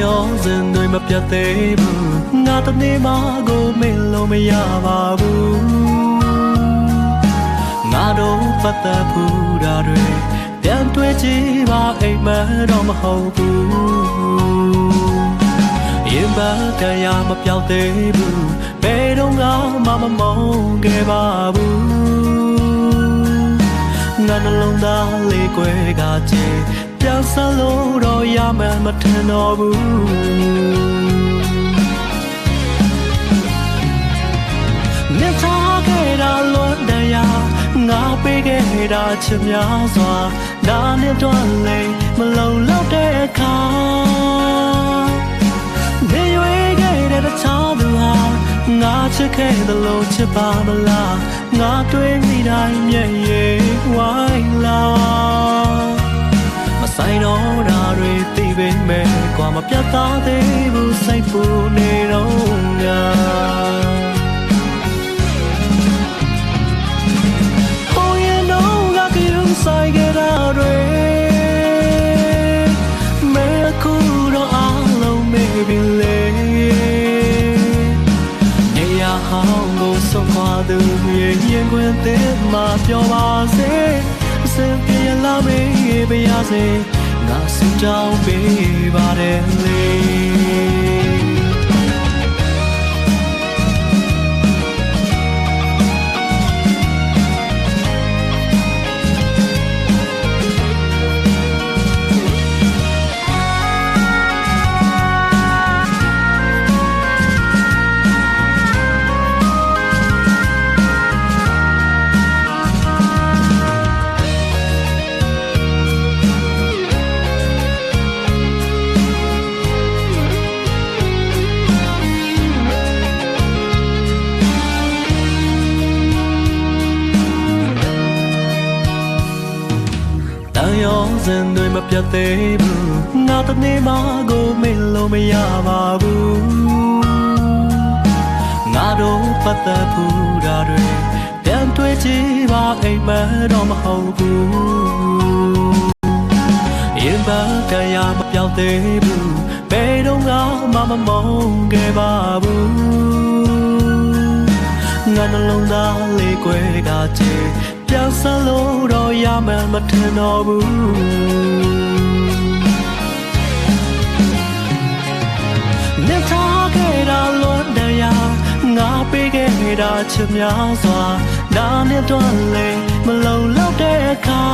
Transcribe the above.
ရောစဉ်တွေမပြတ်သေးဘူးငါတနေ့မှကိုမင်းလို့မရပါဘူးငါတို့ပတ်သက်ဘူးတာတွေပြန်တွေ့ကြည့်ပါအိမ်မတော့မဟုတ်ဘူးရင်ပါတရားမပြောက်သေးဘူးဘယ်တော့မှမမုန်းခဲ့ပါဘူးငါနှလုံးသားလေးကွယ်ကချေပြန်ဆလို့တော့ရမှမထင်တော့ဘူးမြတ်ထားခဲ့တာလွန်တရားငါပေးခဲ့တာချစ်များစွာဒါနဲ့တော့လေမလုံလောက်တဲ့အခါနေရွေးခဲ့တဲ့တခြားသူဟာငါချစ်ခဲ့သလိုချစ်ပါမလားငါတွေ့မိတိုင်းမျက်ရည်ဝိုင်းလာမဆိုင်တော့တာတွေသိပေမဲ့ကွာမပြတ်သားသေးဘူးစိတ်ပူနေတော့ငါဆိုင်ကြတာတွေမဲခုတော့အားလုံးမေးပြီလေနေရာဟောင်းကိုဆုံးခွာသူရဲ့ရင်ခွင်တဲ့မှာပြောပါစေအစင်ပြေလာမေးပါရစေငါစင်တောင်းပေးပါတယ်လေရောစဉ်တွေမပြတ်သေးဘူးငါတနေ့မှကိုမင်းလို့မရပါဘူးငါတို့ပတ်သက်ဘူးတာတွေပြန်တွေ့ကြည့်ပါအိမ်မတော့မဟုတ်ဘူးရင်ပါတရားမပြောက်သေးဘူးဘယ်တော့မှမမုန်းခဲ့ပါဘူးငါနှလုံးသားလေးကွယ်ကချေပြန်ဆလို့တော့ရမှမထင်တော့ဘူးမြတ်ထားခဲ့တာလွန်တရားငါပေးခဲ့တာချစ်များစွာဒါနဲ့တော့လေမလုံလောက်တဲ့အခါ